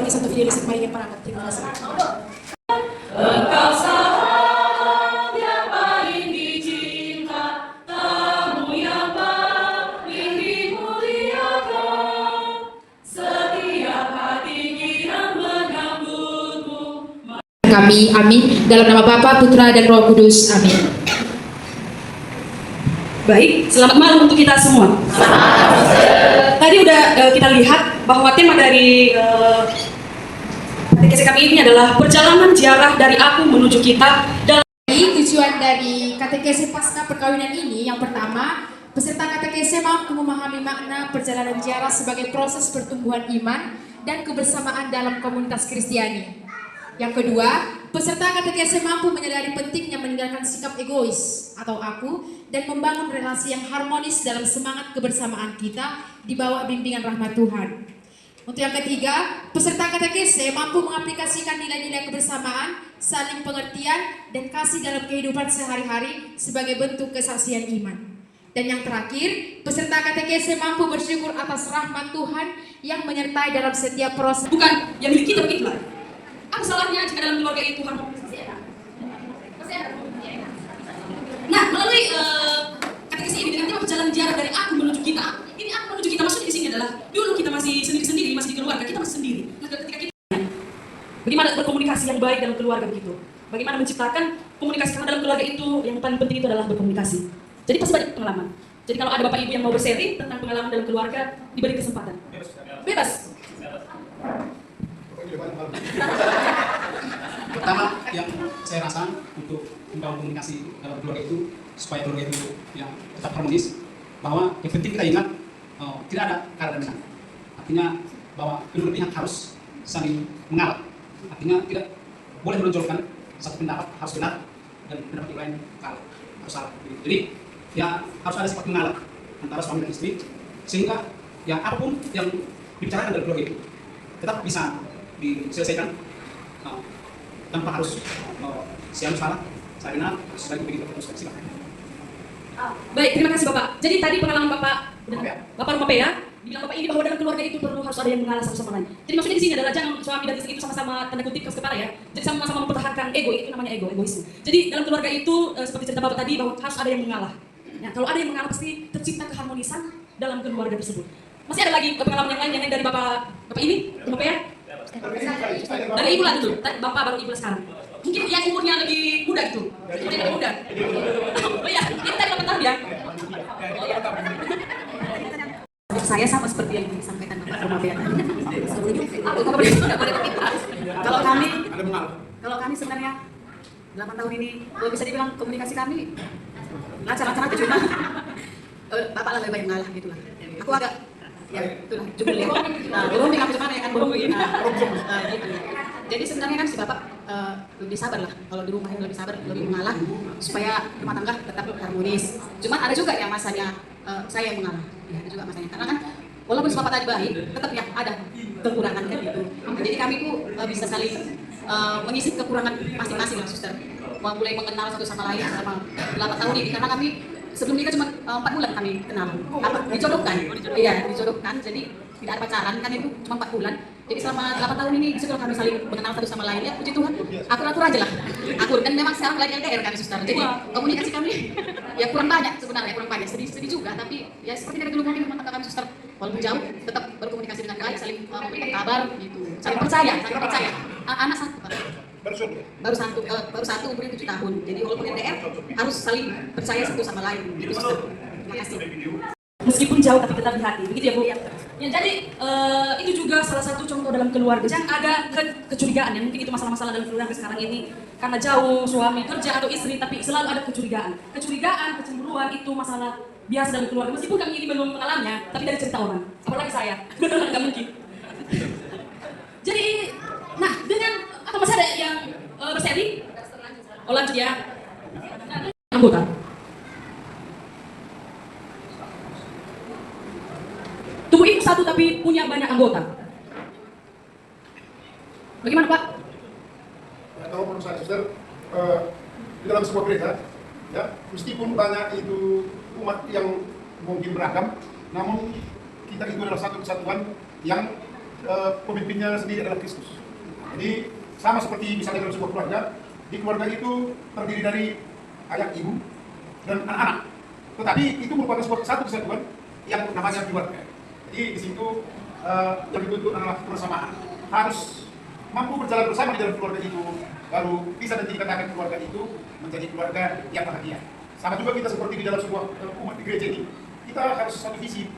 baptis untuk video riset Maria Parakat. Terima kasih. Engkau sahabat yang paling dicinta, tamu yang paling dimuliakan, setiap hati yang menyambutmu. Kami, amin. Dalam nama Bapa, Putra, dan Roh Kudus, amin. Baik, selamat malam untuk kita semua. Tadi udah kita lihat bahwa tema dari katekesi kami ini adalah perjalanan ziarah dari aku menuju kita. Tujuan dari katekesi pasca perkawinan ini, yang pertama, peserta katekesi mampu memahami makna perjalanan ziarah sebagai proses pertumbuhan iman dan kebersamaan dalam komunitas Kristiani. Yang kedua, peserta katekesi mampu menyadari pentingnya meninggalkan sikap egois atau aku dan membangun relasi yang harmonis dalam semangat kebersamaan kita di bawah bimbingan rahmat Tuhan. Untuk yang ketiga, peserta katekesi mampu mengaplikasikan nilai-nilai kebersamaan, saling pengertian, dan kasih dalam kehidupan sehari-hari sebagai bentuk kesaksian iman. Dan yang terakhir, peserta katekesi mampu bersyukur atas rahmat Tuhan yang menyertai dalam setiap proses. Bukan yang milik kita begitu. Apa salahnya jika dalam keluarga itu harmonis? Nah, melalui katekesi ini dengan tema perjalanan ziarah dari aku menuju kita. Ini aku menuju kita, maksudnya di sini adalah dulu kita masih sendiri-sendiri, masih di keluarga, kita masih sendiri. Nah, ketika kita bagaimana berkomunikasi yang baik dalam keluarga begitu? Bagaimana menciptakan komunikasi, karena dalam keluarga itu yang paling penting itu adalah berkomunikasi. Jadi pasti banyak pengalaman. Jadi kalau ada bapak ibu yang mau bersharing tentang pengalaman dalam keluarga, diberi kesempatan. Bebas. Pertama yang saya rasa untuk membangun komunikasi dalam keluarga itu supaya keluarga itu yang tetap harmonis, bahwa yang penting kita ingat tidak ada kalah dan menang. Artinya bahwa kedua pihak harus saling mengalah. Artinya tidak boleh menonjolkan satu pendapat harus benar dan pendapat yang lain kalah harus salah. Jadi ya harus ada sifat mengalah antara suami dan istri sehingga ya apapun yang dibicarakan dalam keluarga itu tetap bisa diselesaikan tanpa harus siapa salah, saya benar, sebagai begitu terus silakan. Baik, terima kasih Bapak. Jadi tadi pengalaman Bapak Rumah P ya, dibilang Bapak ini bahwa dalam keluarga itu perlu harus ada yang mengalah satu sama lain. Jadi maksudnya di sini adalah jangan suami dan istri itu sama-sama tanda kutip keras kepala ya. Jadi sama-sama mempertahankan ego, itu namanya egoisme. Jadi dalam keluarga itu seperti cerita Bapak tadi bahwa harus ada yang mengalah. Nah, kalau ada yang mengalah pasti tercipta keharmonisan dalam keluarga tersebut. Masih ada lagi pengalaman yang lain yang dari Bapak ini, Rumah P ya? Dari ibu lah dulu, Bapak baru ibu sekarang. Mungkin yang umurnya lebih muda gitu. Umurnya lebih muda. Oh iya, ini tadi 8 tahun ya. Saya sama seperti yang disampaikan Bapak Rumah P tadi. Kalau kami sebenarnya 8 tahun ini, kalau bisa dibilang komunikasi kami lancar-lancar aja cuma Bapak lah lebih banyak ngalah gitu lah. Aku agak ya itulah jubel ya. Burung di kampus mana ya kan burung begini. Gitu. Jadi sebenarnya kan si Bapak lebih sabar lah. Kalau di rumah lebih sabar, lebih mengalah supaya rumah tangga tetap harmonis. Cuman ada juga yang masanya saya yang mengalah. Ya, ada juga masanya. Karena kan walaupun si Bapak tadi baik, tetap ya ada kekurangan kan gitu. Jadi kami tuh bisa saling mengisi kekurangan masing-masing lah, suster. Mulai mengenal satu sama lain selama 8 tahun ini karena kami sebelum nikah cuma 4 bulan kami kenal. Dijodohkan. Iya, dijodohkan. Jadi tidak ada pacaran kan itu cuma 4 bulan. Jadi selama 8 tahun ini justru kami saling mengenal satu sama lain. Ya puji Tuhan, akur-akur aja lah. Akur dan memang sekarang lagi LDR kami suster. Jadi komunikasi kami ya kurang banyak sebenarnya, kurang banyak. Sedih juga tapi ya seperti dari dulu mungkin rumah tangga kami suster walaupun jauh tetap berkomunikasi dengan baik, saling memberikan kabar gitu. Saling percaya. Anak satu Pak. Baru satu umurnya 7 tahun. Jadi walaupun LDR harus saling percaya satu sama lain. Gitu suster. Terima kasih. Meskipun jauh tapi tetap di hati, begitu ya Bu? Ya, jadi itu juga salah satu contoh dalam keluarga. Jangan ada kecurigaan ya, mungkin itu masalah-masalah dalam keluarga sekarang ini karena jauh suami kerja atau istri, tapi selalu ada kecurigaan. Kecurigaan, kecemburuan itu masalah biasa dalam keluarga. Meskipun kami ini belum mengalaminya, tapi dari cerita orang. Apalagi saya, nggak mungkin. Jadi, nah dengan atau masih ada yang berseri? Oh lanjut ya. Anggota. Tubuh ibu satu tapi punya banyak anggota. Bagaimana Pak? Tahu menurut saya, suster, di dalam sebuah gereja, ya, meskipun banyak itu umat yang mungkin beragam, namun kita itu adalah satu kesatuan yang pemimpinnya sendiri adalah Kristus. Jadi sama seperti misalnya dalam sebuah keluarga, di keluarga itu terdiri dari ayah, ibu, dan anak-anak. Tetapi itu merupakan satu kesatuan yang namanya keluarga. Jadi di situ yang dituntut adalah kebersamaan. Harus mampu berjalan bersama di dalam keluarga itu, baru bisa nanti dikatakan keluarga itu menjadi keluarga yang bahagia. Sama juga kita seperti di dalam sebuah umat di gereja ini, kita harus satu visi